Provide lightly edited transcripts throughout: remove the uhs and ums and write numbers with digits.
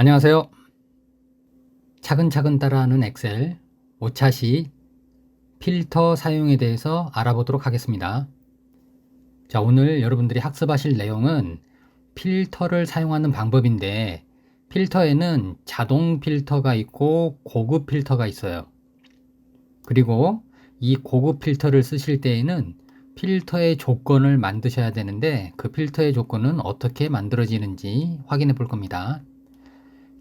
안녕하세요. 차근차근 따라하는 엑셀 5차 시 필터 사용에 대해서 알아보도록 하겠습니다. 자, 오늘 여러분들이 학습하실 내용은 필터를 사용하는 방법인데, 필터에는 자동 필터가 있고 고급 필터가 있어요. 그리고 이 고급 필터를 쓰실 때에는 필터의 조건을 만드셔야 되는데, 그 필터의 조건은 어떻게 만들어지는지 확인해 볼 겁니다.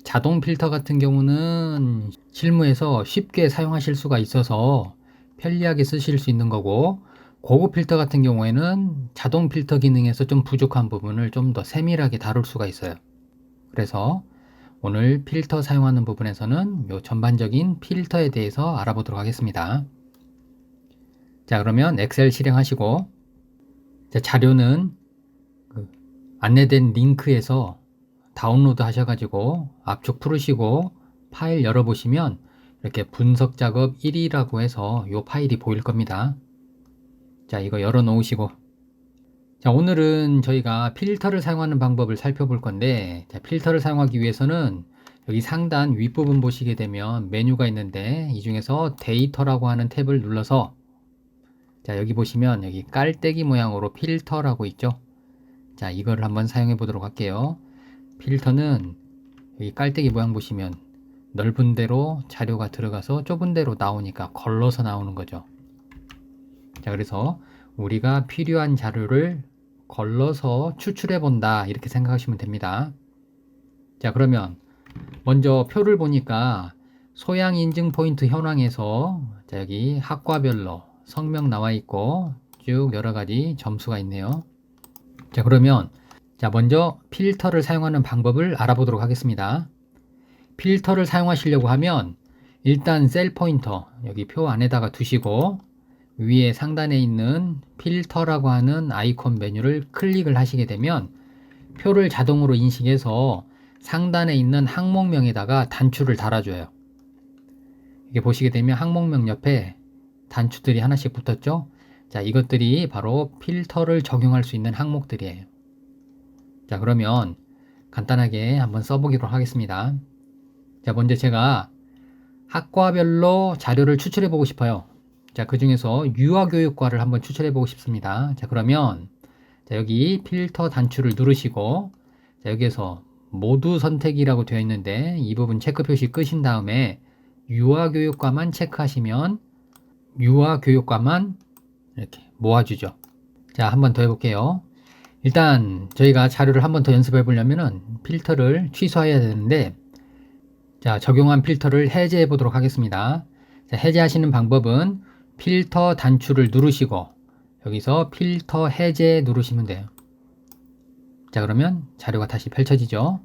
자동 필터 같은 경우는 실무에서 쉽게 사용하실 수가 있어서 편리하게 쓰실 수 있는 거고, 고급 필터 같은 경우에는 자동 필터 기능에서 좀 부족한 부분을 좀 더 세밀하게 다룰 수가 있어요. 그래서 오늘 필터 사용하는 부분에서는 요 전반적인 필터에 대해서 알아보도록 하겠습니다. 자, 그러면 엑셀 실행하시고, 자료는 안내된 링크에서 다운로드 하셔가지고 압축 풀으시고 파일 열어보시면 이렇게 분석 작업 1이라고 해서 이 파일이 보일 겁니다. 자, 이거 열어 놓으시고, 자, 오늘은 저희가 필터를 사용하는 방법을 살펴볼 건데, 자, 필터를 사용하기 위해서는 여기 상단 윗부분 보시게 되면 메뉴가 있는데, 이 중에서 데이터라고 하는 탭을 눌러서, 자, 여기 보시면 여기 깔때기 모양으로 필터라고 있죠. 자, 이거를 한번 사용해 보도록 할게요. 필터는 여기 깔때기 모양 보시면 넓은 데로 자료가 들어가서 좁은 데로 나오니까 걸러서 나오는 거죠. 자, 그래서 우리가 필요한 자료를 걸러서 추출해 본다, 이렇게 생각하시면 됩니다. 자, 그러면 먼저 표를 보니까 소양 인증 포인트 현황에서, 자, 여기 학과별로 성명 나와 있고 쭉 여러 가지 점수가 있네요. 자, 그러면 자, 먼저 필터를 사용하는 방법을 알아보도록 하겠습니다. 필터를 사용하시려고 하면 일단 셀 포인터 여기 표 안에다가 두시고, 위에 상단에 있는 필터라고 하는 아이콘 메뉴를 클릭을 하시게 되면 표를 자동으로 인식해서 상단에 있는 항목명에다가 단추를 달아줘요. 이게 보시게 되면 항목명 옆에 단추들이 하나씩 붙었죠. 자, 이것들이 바로 필터를 적용할 수 있는 항목들이에요. 자, 그러면 간단하게 한번 써보도록 하겠습니다. 자, 먼저 제가 학과별로 자료를 추출해 보고 싶어요. 자, 그 중에서 유아교육과를 한번 추출해 보고 싶습니다. 자, 그러면 자, 여기 필터 단추를 누르시고, 자, 여기에서 모두 선택이라고 되어 있는데 이 부분 체크 표시 끄신 다음에 유아교육과만 체크하시면 유아교육과만 이렇게 모아주죠. 자, 한번 더 해볼게요. 일단 저희가 자료를 한번 더 연습해 보려면은 필터를 취소해야 되는데, 자, 적용한 필터를 해제해 보도록 하겠습니다. 자, 해제하시는 방법은 필터 단추를 누르시고 여기서 필터 해제 누르시면 돼요. 자, 그러면 자료가 다시 펼쳐지죠.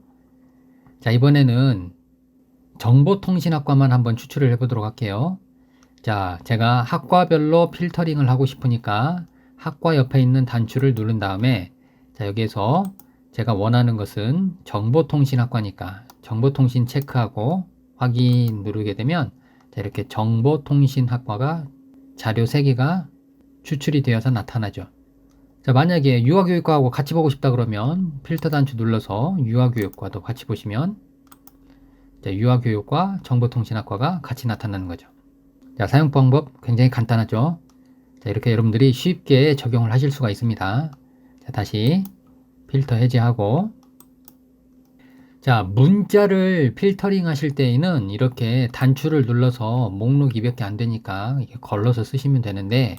자, 이번에는 정보통신학과만 한번 추출을 해 보도록 할게요. 자, 제가 학과별로 필터링을 하고 싶으니까 학과 옆에 있는 단추를 누른 다음에, 자, 여기에서 제가 원하는 것은 정보통신학과니까 정보통신 체크하고 확인 누르게 되면, 자, 이렇게 정보통신학과가 자료 3개가 추출이 되어서 나타나죠. 자, 만약에 유아교육과하고 같이 보고 싶다 그러면 필터 단추 눌러서 유아교육과도 같이 보시면, 자, 유아교육과 정보통신학과가 같이 나타나는 거죠. 자, 사용 방법 굉장히 간단하죠. 자, 이렇게 여러분들이 쉽게 적용을 하실 수가 있습니다. 자, 다시 필터 해제하고, 자, 문자를 필터링 하실 때에는 이렇게 단추를 눌러서 목록이 몇 개 안 되니까 이렇게 걸러서 쓰시면 되는데,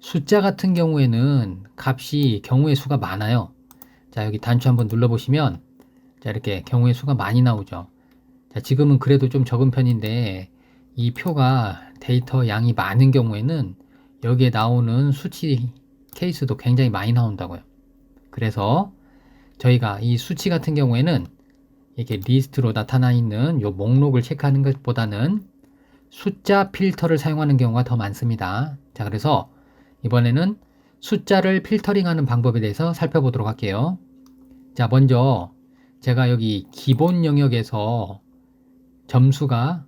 숫자 같은 경우에는 값이 경우의 수가 많아요. 자, 여기 단추 한번 눌러보시면, 자, 이렇게 경우의 수가 많이 나오죠. 자, 지금은 그래도 좀 적은 편인데 이 표가 데이터 양이 많은 경우에는 여기에 나오는 수치 케이스도 굉장히 많이 나온다고요. 그래서 저희가 이 수치 같은 경우에는 이렇게 리스트로 나타나 있는 이 목록을 체크하는 것보다는 숫자 필터를 사용하는 경우가 더 많습니다. 자, 그래서 이번에는 숫자를 필터링하는 방법에 대해서 살펴보도록 할게요. 자, 먼저 제가 여기 기본 영역에서 점수가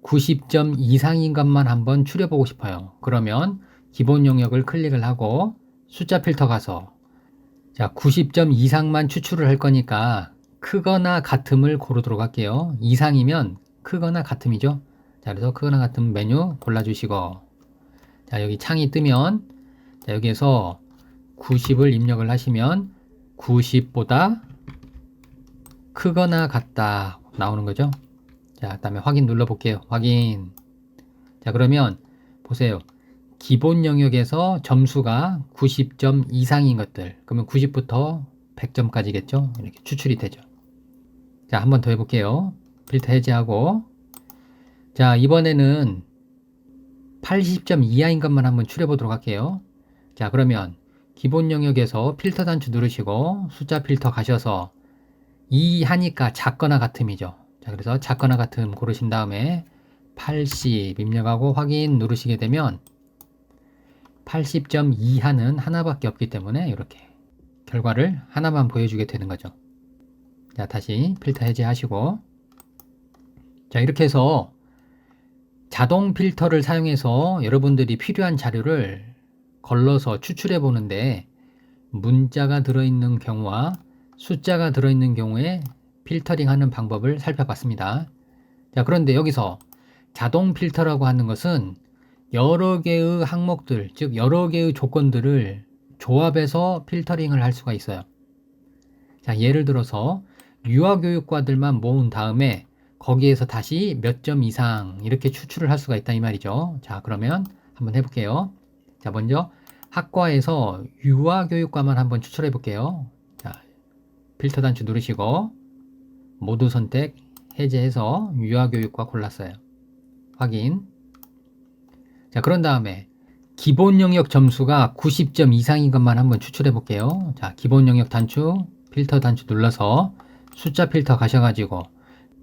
90점 이상인 것만 한번 추려보고 싶어요. 그러면 기본 영역을 클릭을 하고 숫자 필터 가서, 자, 90점 이상만 추출을 할 거니까 크거나 같음을 고르도록 할게요. 이상이면 크거나 같음이죠. 자, 그래서 크거나 같음 메뉴 골라주시고, 자, 여기 창이 뜨면, 자, 여기에서 90을 입력을 하시면 90보다 크거나 같다 나오는 거죠. 자, 그다음에 확인 눌러 볼게요. 확인. 자, 그러면 보세요. 기본 영역에서 점수가 90점 이상인 것들, 그러면 90부터 100점까지겠죠. 이렇게 추출이 되죠. 자, 한번 더 해볼게요. 필터 해제하고, 자, 이번에는 80점 이하인 것만 한번 추려 보도록 할게요. 자, 그러면 기본 영역에서 필터 단추 누르시고 숫자 필터 가셔서 2 하니까 작거나 같음이죠. 자, 그래서 작거나 같음 고르신 다음에 80 입력하고 확인 누르시게 되면 80점 이하는 하나밖에 없기 때문에 이렇게 결과를 하나만 보여주게 되는 거죠. 자, 다시 필터 해제하시고, 자, 이렇게 해서 자동 필터를 사용해서 여러분들이 필요한 자료를 걸러서 추출해 보는데, 문자가 들어있는 경우와 숫자가 들어있는 경우에 필터링 하는 방법을 살펴봤습니다. 자, 그런데 여기서 자동 필터라고 하는 것은 여러 개의 항목들, 즉 여러 개의 조건들을 조합해서 필터링을 할 수가 있어요. 자, 예를 들어서 유아교육과들만 모은 다음에 거기에서 다시 몇 점 이상 이렇게 추출을 할 수가 있다 이 말이죠. 자, 그러면 한번 해볼게요. 자, 먼저 학과에서 유아교육과만 한번 추출해 볼게요. 자, 필터 단추 누르시고 모두 선택 해제해서 유아교육과 골랐어요. 확인. 자, 그런 다음에 기본 영역 점수가 90점 이상인 것만 한번 추출해 볼게요. 자, 기본 영역 단추, 필터 단추 눌러서 숫자 필터 가셔가지고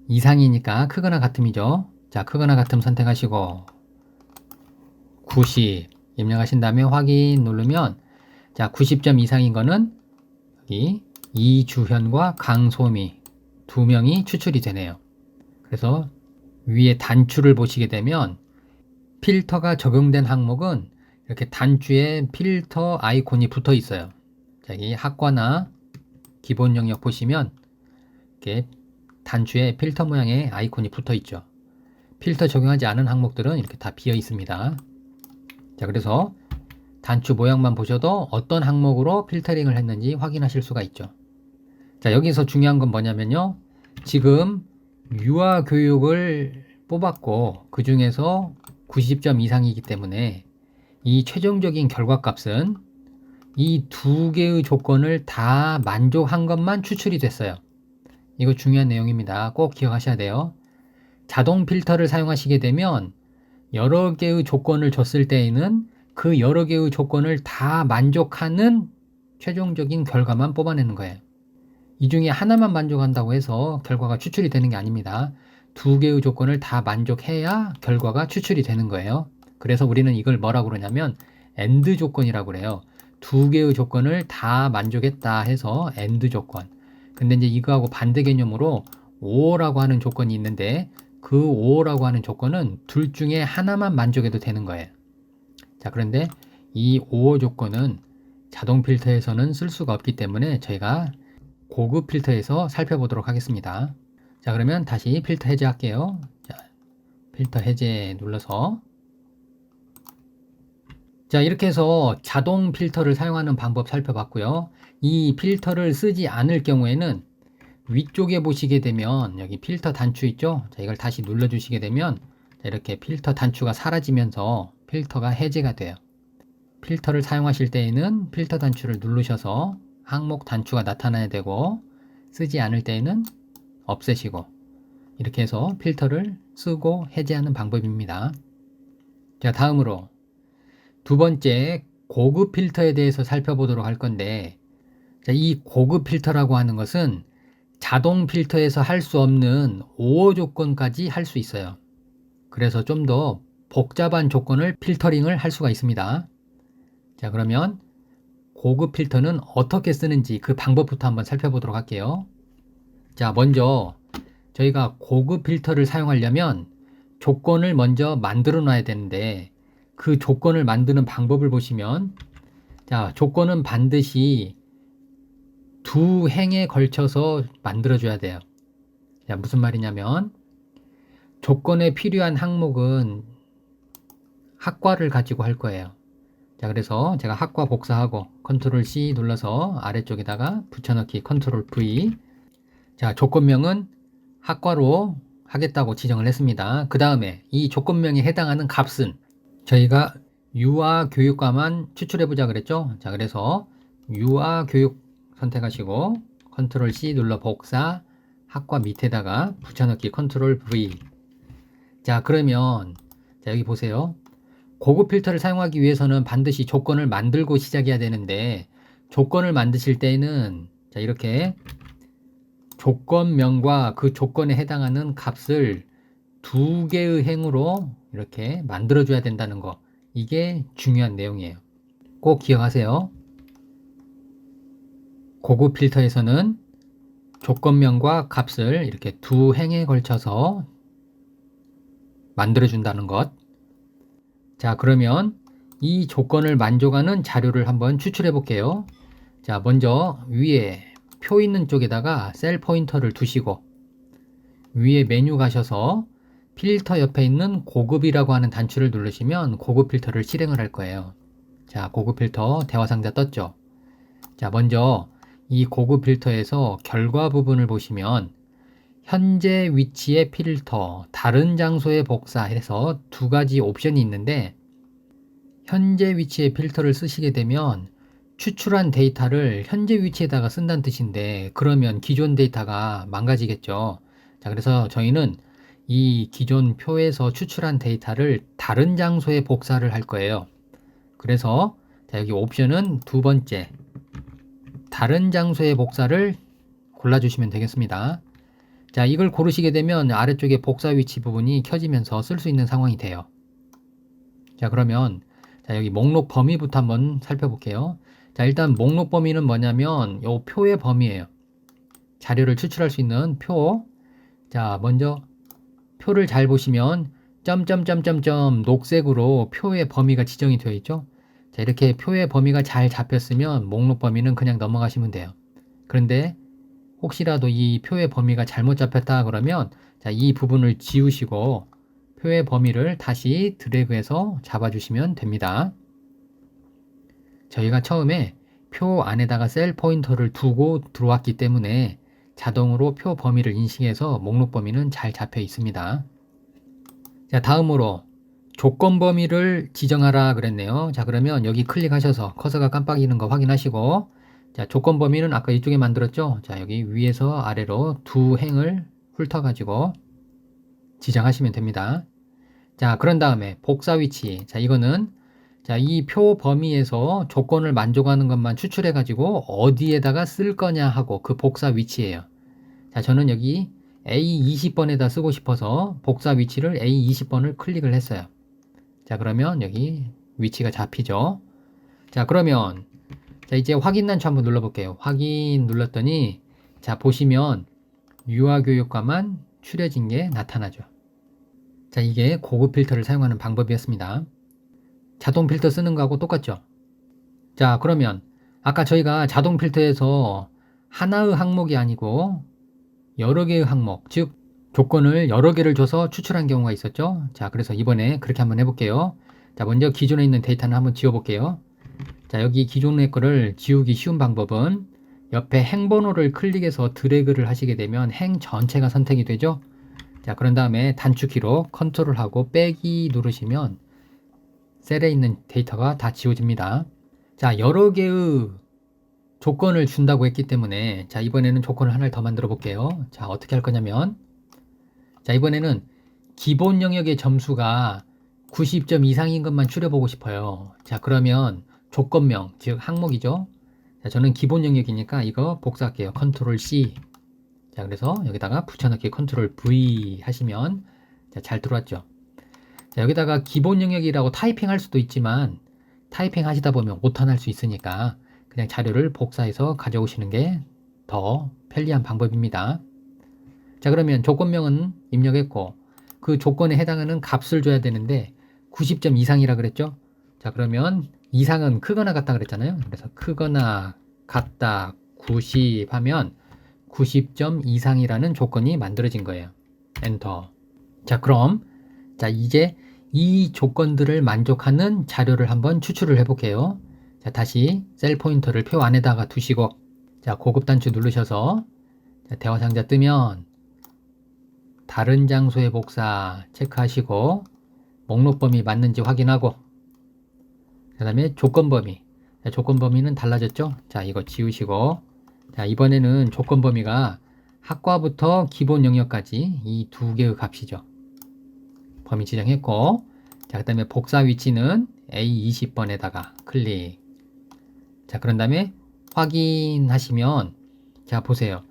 이상이니까 크거나 같음이죠. 자, 크거나 같음 선택하시고 90 입력하신 다음에 확인 누르면, 자, 90점 이상인 거는 여기 이주현과 강소미 두 명이 추출이 되네요. 그래서 위에 단추를 보시게 되면 필터가 적용된 항목은 이렇게 단추에 필터 아이콘이 붙어 있어요. 자, 여기 학과나 기본 영역 보시면 이렇게 단추에 필터 모양의 아이콘이 붙어 있죠. 필터 적용하지 않은 항목들은 이렇게 다 비어 있습니다. 자, 그래서 단추 모양만 보셔도 어떤 항목으로 필터링을 했는지 확인하실 수가 있죠. 자, 여기서 중요한 건 뭐냐면요. 지금 유아교육을 뽑았고 그 중에서 90점 이상이기 때문에 이 최종적인 결과값은 이 두 개의 조건을 다 만족한 것만 추출이 됐어요. 이거 중요한 내용입니다. 꼭 기억하셔야 돼요. 자동 필터를 사용하시게 되면 여러 개의 조건을 줬을 때에는 그 여러 개의 조건을 다 만족하는 최종적인 결과만 뽑아내는 거예요. 이 중에 하나만 만족한다고 해서 결과가 추출이 되는 게 아닙니다. 두 개의 조건을 다 만족해야 결과가 추출이 되는 거예요. 그래서 우리는 이걸 뭐라고 그러냐면 AND 조건이라고 그래요. 두 개의 조건을 다 만족했다 해서 AND 조건. 근데 이제 이거하고 반대 개념으로 OR라고 하는 조건이 있는데 그 OR라고 하는 조건은 둘 중에 하나만 만족해도 되는 거예요. 자, 그런데 이 OR 조건은 자동 필터에서는 쓸 수가 없기 때문에 저희가 고급 필터에서 살펴보도록 하겠습니다. 자, 그러면 다시 필터 해제할게요. 자, 필터 해제 눌러서, 자, 이렇게 해서 자동 필터를 사용하는 방법 살펴봤고요. 이 필터를 쓰지 않을 경우에는 위쪽에 보시게 되면 여기 필터 단추 있죠? 자, 이걸 다시 눌러주시게 되면 이렇게 필터 단추가 사라지면서 필터가 해제가 돼요. 필터를 사용하실 때에는 필터 단추를 누르셔서 항목 단추가 나타나야 되고, 쓰지 않을 때에는 없애시고, 이렇게 해서 필터를 쓰고 해제하는 방법입니다. 자, 다음으로 두 번째 고급 필터에 대해서 살펴보도록 할 건데, 자, 이 고급 필터라고 하는 것은 자동 필터에서 할 수 없는 OR 조건까지 할 수 있어요. 그래서 좀 더 복잡한 조건을 필터링을 할 수가 있습니다. 자, 그러면 고급 필터는 어떻게 쓰는지 그 방법부터 한번 살펴보도록 할게요. 자, 먼저 저희가 고급 필터를 사용하려면 조건을 먼저 만들어 놔야 되는데, 그 조건을 만드는 방법을 보시면, 자, 조건은 반드시 두 행에 걸쳐서 만들어줘야 돼요. 자, 무슨 말이냐면 조건에 필요한 항목은 학과를 가지고 할 거예요. 자, 그래서 제가 학과 복사하고 컨트롤 C 눌러서 아래쪽에다가 붙여넣기 컨트롤 V. 자, 조건명은 학과로 하겠다고 지정을 했습니다. 그 다음에 이 조건명에 해당하는 값은 저희가 유아교육과만 추출해보자 그랬죠. 자, 그래서 유아교육 선택하시고 컨트롤 C 눌러 복사, 학과 밑에다가 붙여넣기 컨트롤 V. 자, 그러면 자, 여기 보세요. 고급 필터를 사용하기 위해서는 반드시 조건을 만들고 시작해야 되는데, 조건을 만드실 때는 자, 이렇게 조건명과 그 조건에 해당하는 값을 두 개의 행으로 이렇게 만들어줘야 된다는 거, 이게 중요한 내용이에요. 꼭 기억하세요. 고급 필터에서는 조건명과 값을 이렇게 두 행에 걸쳐서 만들어준다는 것. 자, 그러면 이 조건을 만족하는 자료를 한번 추출해 볼게요. 자, 먼저 위에 표 있는 쪽에다가 셀 포인터를 두시고 위에 메뉴 가셔서 필터 옆에 있는 고급이라고 하는 단추를 누르시면 고급 필터를 실행을 할 거예요. 자, 고급 필터 대화 상자 떴죠? 자, 먼저 이 고급 필터에서 결과 부분을 보시면 현재 위치의 필터, 다른 장소에 복사해서 두 가지 옵션이 있는데, 현재 위치의 필터를 쓰시게 되면 추출한 데이터를 현재 위치에다가 쓴다는 뜻인데, 그러면 기존 데이터가 망가지겠죠. 자, 그래서 저희는 이 기존 표에서 추출한 데이터를 다른 장소에 복사를 할 거예요. 그래서 자, 여기 옵션은 두 번째, 다른 장소에 복사를 골라주시면 되겠습니다. 자, 이걸 고르시게 되면 아래쪽에 복사 위치 부분이 켜지면서 쓸 수 있는 상황이 돼요. 자, 그러면 자, 여기 목록 범위부터 한번 살펴볼게요. 자, 일단 목록 범위는 뭐냐면 요 표의 범위예요. 자료를 추출할 수 있는 표. 자, 먼저 표를 잘 보시면 점점점점점 녹색으로 표의 범위가 지정이 되어 있죠. 자, 이렇게 표의 범위가 잘 잡혔으면 목록 범위는 그냥 넘어가시면 돼요. 그런데 혹시라도 이 표의 범위가 잘못 잡혔다 그러면 자, 이 부분을 지우시고 표의 범위를 다시 드래그해서 잡아주시면 됩니다. 저희가 처음에 표 안에다가 셀 포인터를 두고 들어왔기 때문에 자동으로 표 범위를 인식해서 목록 범위는 잘 잡혀 있습니다. 자, 다음으로 조건 범위를 지정하라 그랬네요. 자, 그러면 여기 클릭하셔서 커서가 깜빡이는 거 확인하시고, 자, 조건 범위는 아까 이쪽에 만들었죠? 자, 여기 위에서 아래로 두 행을 훑어가지고 지정하시면 됩니다. 자, 그런 다음에 복사 위치. 자, 이거는 자, 이 표 범위에서 조건을 만족하는 것만 추출해가지고 어디에다가 쓸 거냐 하고 그 복사 위치예요. 자, 저는 여기 A20번에다 쓰고 싶어서 복사 위치를 A20번을 클릭을 했어요. 자, 그러면 여기 위치가 잡히죠. 자, 그러면 자, 이제 확인 단추 한번 눌러볼게요. 확인 눌렀더니 자, 보시면 유아교육과만 추려진 게 나타나죠. 자, 이게 고급 필터를 사용하는 방법이었습니다. 자동 필터 쓰는 거하고 똑같죠. 자, 그러면 아까 저희가 자동 필터에서 하나의 항목이 아니고 여러 개의 항목, 즉 조건을 여러 개를 줘서 추출한 경우가 있었죠. 자, 그래서 이번에 그렇게 한번 해볼게요. 자, 먼저 기존에 있는 데이터는 한번 지워볼게요. 자, 여기 기존의 거를 지우기 쉬운 방법은 옆에 행 번호를 클릭해서 드래그를 하시게 되면 행 전체가 선택이 되죠. 자, 그런 다음에 단축키로 컨트롤하고 빼기 누르시면 셀에 있는 데이터가 다 지워집니다. 자, 여러 개의 조건을 준다고 했기 때문에 자, 이번에는 조건을 하나를 더 만들어 볼게요. 자, 어떻게 할 거냐면 자, 이번에는 기본 영역의 점수가 90점 이상인 것만 추려보고 싶어요. 자, 그러면 조건명, 즉 항목이죠. 자, 저는 기본 영역이니까 이거 복사할게요. 컨트롤 C. 자, 그래서 여기다가 붙여넣기 컨트롤 V 하시면 자, 잘 들어왔죠. 자, 여기다가 기본 영역이라고 타이핑 할 수도 있지만 타이핑 하시다 보면 오탄할 수 있으니까 그냥 자료를 복사해서 가져오시는 게 더 편리한 방법입니다. 자, 그러면 조건명은 입력했고 그 조건에 해당하는 값을 줘야 되는데 90점 이상이라 그랬죠. 자, 그러면 이상은 크거나 같다 그랬잖아요. 그래서 크거나 같다 90 하면 90점 이상이라는 조건이 만들어진 거예요. 엔터. 자, 그럼 자, 이제 이 조건들을 만족하는 자료를 한번 추출을 해 볼게요. 자, 다시 셀 포인터를 표 안에다가 두시고, 자, 고급 단추 누르셔서, 자, 대화 상자 뜨면 다른 장소의 복사 체크하시고 목록 범위 맞는지 확인하고, 그 다음에 조건 범위. 자, 조건 범위는 달라졌죠? 자, 이거 지우시고, 자, 이번에는 조건 범위가 학과부터 기본 영역까지 이 두 개의 값이죠. 범위 지정했고, 자, 그 다음에 복사 위치는 A20번에다가 클릭. 자, 그런 다음에 확인하시면, 자, 보세요.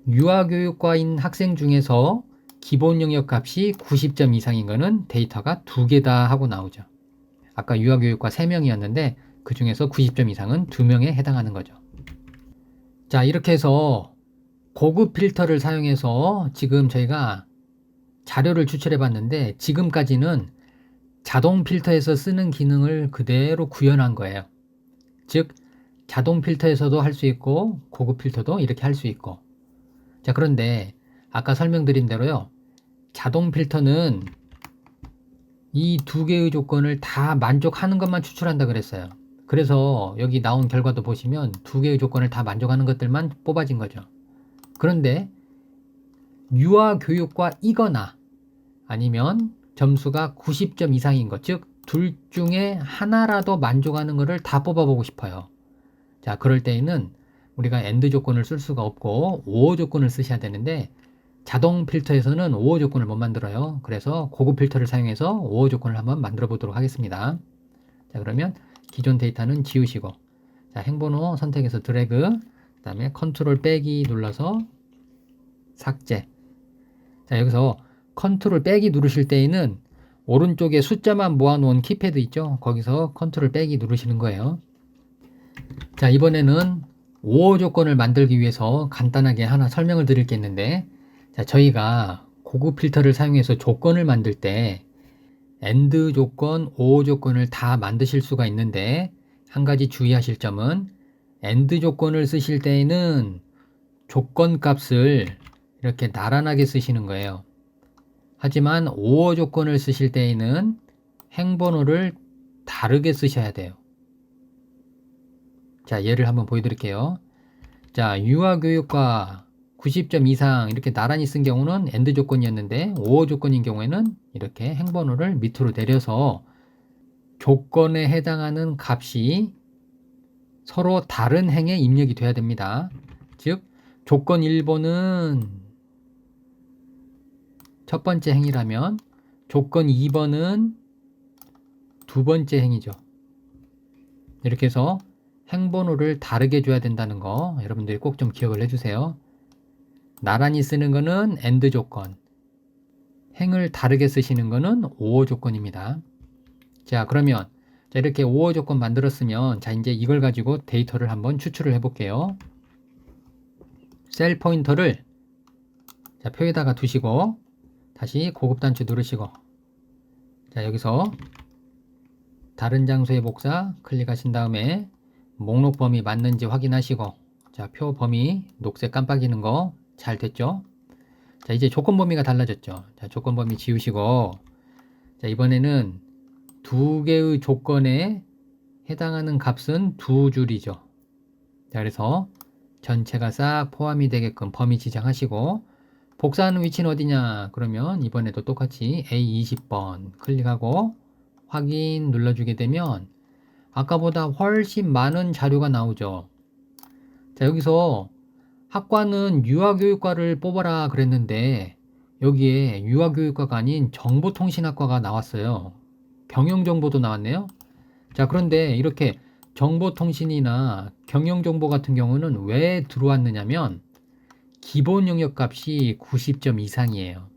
유아교육과인 학생 중에서 기본 영역 값이 90점 이상인 거는 데이터가 2개다 하고 나오죠. 아까 유아교육과 3명이었는데 그 중에서 90점 이상은 2명에 해당하는 거죠. 자, 이렇게 해서 고급 필터를 사용해서 지금 저희가 자료를 추출해 봤는데, 지금까지는 자동 필터에서 쓰는 기능을 그대로 구현한 거예요. 즉 자동 필터에서도 할 수 있고 고급 필터도 이렇게 할 수 있고. 자, 그런데 아까 설명드린 대로요, 자동 필터는 이 두 개의 조건을 다 만족하는 것만 추출한다 그랬어요. 그래서 여기 나온 결과도 보시면 두 개의 조건을 다 만족하는 것들만 뽑아진 거죠. 그런데 유아교육과 이거나 아니면 점수가 90점 이상인 것, 즉 둘 중에 하나라도 만족하는 것을 다 뽑아보고 싶어요. 자, 그럴 때에는 우리가 AND 조건을 쓸 수가 없고 OR 조건을 쓰셔야 되는데, 자동 필터에서는 OR 조건을 못 만들어요. 그래서 고급 필터를 사용해서 OR 조건을 한번 만들어 보도록 하겠습니다. 자, 그러면 기존 데이터는 지우시고, 자, 행번호 선택해서 드래그, 그 다음에 컨트롤 빼기 눌러서 삭제. 자, 여기서 컨트롤 빼기 누르실 때에는 오른쪽에 숫자만 모아놓은 키패드 있죠? 거기서 컨트롤 빼기 누르시는 거예요. 자, 이번에는 OR 조건을 만들기 위해서 간단하게 하나 설명을 드릴 게 있는데, 자, 저희가 고급 필터를 사용해서 조건을 만들 때 AND 조건, OR 조건을 다 만드실 수가 있는데, 한 가지 주의하실 점은 AND 조건을 쓰실 때에는 조건 값을 이렇게 나란하게 쓰시는 거예요. 하지만 OR 조건을 쓰실 때에는 행번호를 다르게 쓰셔야 돼요. 자, 예를 한번 보여드릴게요. 자, 유아교육과 90점 이상 이렇게 나란히 쓴 경우는 AND 조건이었는데, OR 조건인 경우에는 이렇게 행번호를 밑으로 내려서 조건에 해당하는 값이 서로 다른 행에 입력이 돼야 됩니다. 즉 조건 1번은 첫 번째 행이라면 조건 2번은 두 번째 행이죠. 이렇게 해서 행번호를 다르게 줘야 된다는 거 여러분들이 꼭 좀 기억을 해주세요. 나란히 쓰는 거는 AND 조건, 행을 다르게 쓰시는 거는 OR 조건입니다. 자, 그러면 자, 이렇게 OR 조건 만들었으면, 자, 이제 이걸 가지고 데이터를 한번 추출을 해 볼게요. 셀 포인터를 자, 표에다가 두시고 다시 고급 단추 누르시고, 자, 여기서 다른 장소의 복사 클릭하신 다음에 목록 범위 맞는지 확인하시고, 자, 표 범위 녹색 깜빡이는 거 잘 됐죠? 자, 이제 조건 범위가 달라졌죠. 자, 조건 범위 지우시고, 자, 이번에는 두 개의 조건에 해당하는 값은 두 줄이죠. 자, 그래서 전체가 싹 포함이 되게끔 범위 지정하시고, 복사하는 위치는 어디냐? 그러면 이번에도 똑같이 A20번 클릭하고 확인 눌러주게 되면 아까보다 훨씬 많은 자료가 나오죠. 자, 여기서 학과는 유아교육과를 뽑아라 그랬는데 여기에 유아교육과가 아닌 정보통신학과가 나왔어요. 경영정보도 나왔네요. 자, 그런데 이렇게 정보통신이나 경영정보 같은 경우는 왜 들어왔느냐면 기본 영역 값이 90점 이상이에요.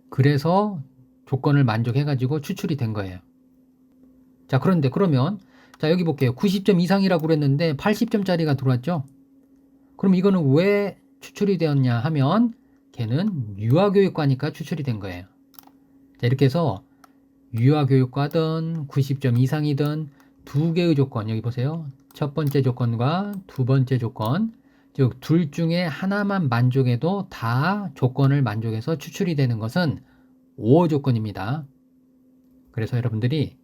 그래서 조건을 만족해가지고 추출이 된 거예요. 자, 그런데 그러면 자, 여기 볼게요. 90점 이상이라고 그랬는데 80점짜리가 들어왔죠? 그럼 이거는 왜 추출이 되었냐 하면 걔는 유아교육과니까 추출이 된 거예요. 자, 이렇게 해서 유아교육과든 90점 이상이든 두 개의 조건, 여기 보세요. 첫 번째 조건과 두 번째 조건, 즉 둘 중에 하나만 만족해도 다 조건을 만족해서 추출이 되는 것은 5호 조건입니다. 그래서 여러분들이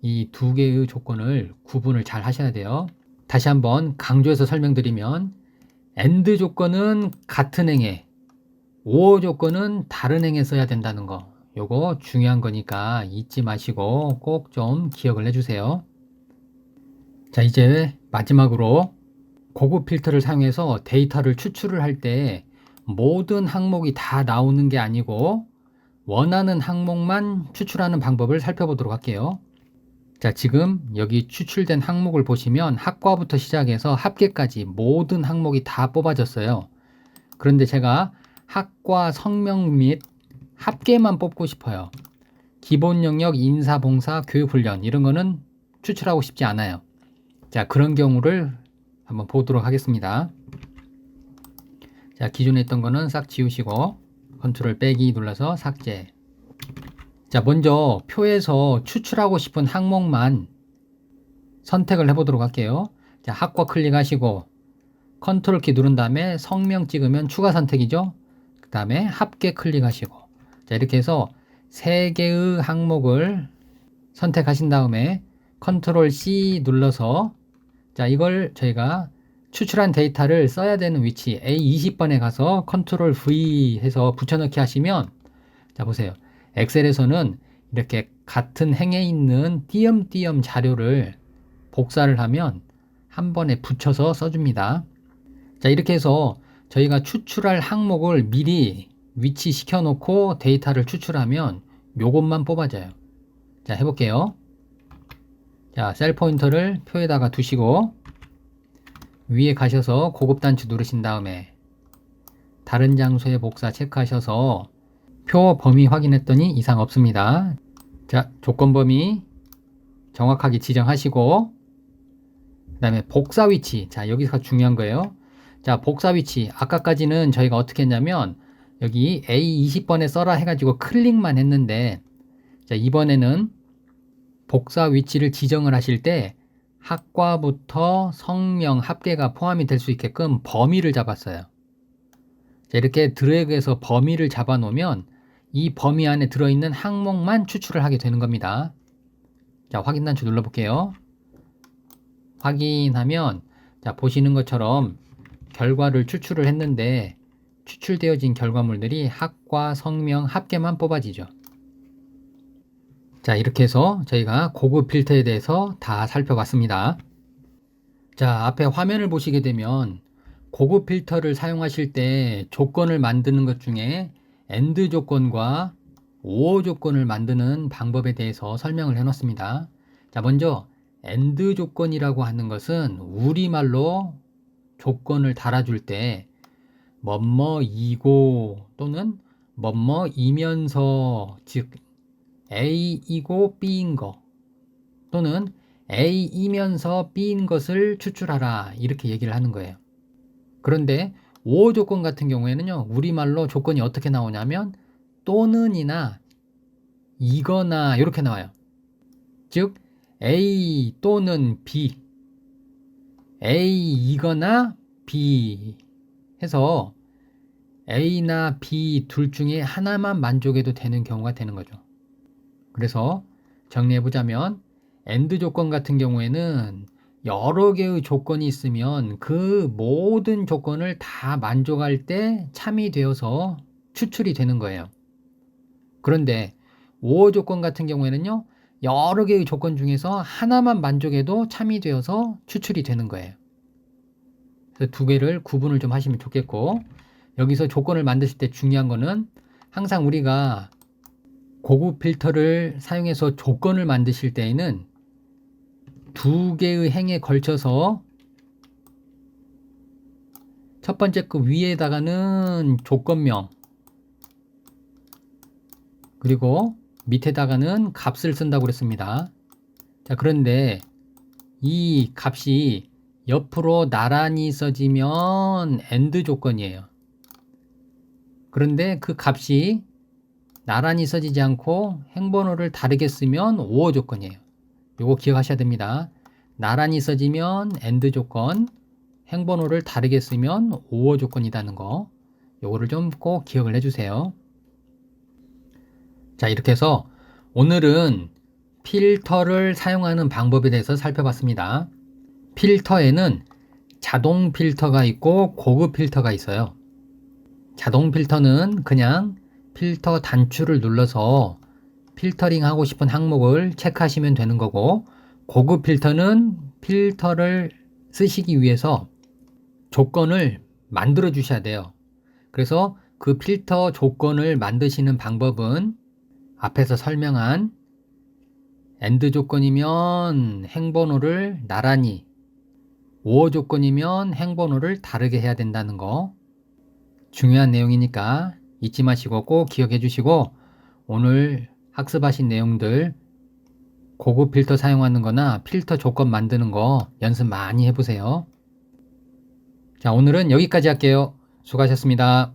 이 두 개의 조건을 구분을 잘 하셔야 돼요. 다시 한번 강조해서 설명드리면 AND 조건은 같은 행에, OR 조건은 다른 행에 써야 된다는 거. 요거 중요한 거니까 잊지 마시고 꼭 좀 기억을 해주세요. 자, 이제 마지막으로 고급 필터를 사용해서 데이터를 추출을 할 때 모든 항목이 다 나오는 게 아니고 원하는 항목만 추출하는 방법을 살펴보도록 할게요. 자, 지금 여기 추출된 항목을 보시면 학과부터 시작해서 합계까지 모든 항목이 다 뽑아졌어요. 그런데 제가 학과 성명 및 합계만 뽑고 싶어요. 기본 영역, 인사, 봉사, 교육 훈련 이런 거는 추출하고 싶지 않아요. 자, 그런 경우를 한번 보도록 하겠습니다. 자, 기존에 있던 거는 싹 지우시고 컨트롤 빼기 눌러서 삭제. 자, 먼저 표에서 추출하고 싶은 항목만 선택을 해보도록 할게요. 자, 학과 클릭하시고 컨트롤 키 누른 다음에 성명 찍으면 추가 선택이죠. 그 다음에 합계 클릭하시고, 자, 이렇게 해서 3개의 항목을 선택하신 다음에 컨트롤 C 눌러서, 자, 이걸 저희가 추출한 데이터를 써야 되는 위치 A20번에 가서 컨트롤 V 해서 붙여넣기 하시면, 자, 보세요. 엑셀에서는 이렇게 같은 행에 있는 띄엄띄엄 자료를 복사를 하면 한 번에 붙여서 써줍니다. 자, 이렇게 해서 저희가 추출할 항목을 미리 위치시켜 놓고 데이터를 추출하면 요것만 뽑아져요. 자, 해볼게요. 자, 셀 포인터를 표에다가 두시고 위에 가셔서 고급 단추 누르신 다음에 다른 장소에 복사 체크하셔서 표 범위 확인했더니 이상 없습니다. 자, 조건 범위 정확하게 지정하시고 그 다음에 복사 위치, 자, 여기서 중요한 거예요. 자, 복사 위치 아까까지는 저희가 어떻게 했냐면 여기 A20번에 써라 해가지고 클릭만 했는데, 자, 이번에는 복사 위치를 지정을 하실 때 학과부터 성명 합계가 포함이 될 수 있게끔 범위를 잡았어요. 자, 이렇게 드래그해서 범위를 잡아 놓으면 이 범위 안에 들어있는 항목만 추출을 하게 되는 겁니다. 자, 확인 단추 눌러 볼게요. 확인하면, 자, 보시는 것처럼 결과를 추출을 했는데 추출되어진 결과물들이 학과, 성명, 합계만 뽑아지죠. 자, 이렇게 해서 저희가 고급 필터에 대해서 다 살펴봤습니다. 자, 앞에 화면을 보시게 되면 고급 필터를 사용하실 때 조건을 만드는 것 중에 AND 조건과 OR 조건을 만드는 방법에 대해서 설명을 해놨습니다. 자, 먼저 AND 조건이라고 하는 것은 우리말로 조건을 달아줄 때 뭐뭐이고 또는 뭐뭐이면서, 즉 A이고 B인 거 또는 A이면서 B인 것을 추출하라 이렇게 얘기를 하는 거예요. 그런데 OR 조건 같은 경우에는요, 우리말로 조건이 어떻게 나오냐면 또는이나 이거나 이렇게 나와요. 즉 A 또는 B, A이거나 B 해서 A나 B 둘 중에 하나만 만족해도 되는 경우가 되는 거죠. 그래서 정리해보자면 AND 조건 같은 경우에는 여러 개의 조건이 있으면 그 모든 조건을 다 만족할 때 참이되어서 추출이 되는 거예요. 그런데 OR 조건 같은 경우에는요, 여러 개의 조건 중에서 하나만 만족해도 참이되어서 추출이 되는 거예요. 그래서 두 개를 구분을 좀 하시면 좋겠고, 여기서 조건을 만드실 때 중요한 거는 항상 우리가 고급 필터를 사용해서 조건을 만드실 때에는 두 개의 행에 걸쳐서 첫 번째 그 위에다가는 조건명, 그리고 밑에다가는 값을 쓴다고 그랬습니다. 자, 그런데 이 값이 옆으로 나란히 써지면 AND 조건이에요. 그런데 그 값이 나란히 써지지 않고 행번호를 다르게 쓰면 OR 조건이에요. 요거 기억하셔야 됩니다. 나란히 써지면 AND 조건, 행번호를 다르게 쓰면 OR 조건이라는 거, 요거를 좀 꼭 기억을 해주세요. 자, 이렇게 해서 오늘은 필터를 사용하는 방법에 대해서 살펴봤습니다. 필터에는 자동 필터가 있고 고급 필터가 있어요. 자동 필터는 그냥 필터 단추를 눌러서 필터링 하고 싶은 항목을 체크하시면 되는 거고, 고급 필터는 필터를 쓰시기 위해서 조건을 만들어 주셔야 돼요. 그래서 그 필터 조건을 만드시는 방법은 앞에서 설명한 AND 조건이면 행번호를 나란히, OR 조건이면 행번호를 다르게 해야 된다는 거, 중요한 내용이니까 잊지 마시고 꼭 기억해 주시고, 오늘 학습하신 내용들 고급 필터 사용하는 거나 필터 조건 만드는 거 연습 많이 해보세요. 자, 오늘은 여기까지 할게요. 수고하셨습니다.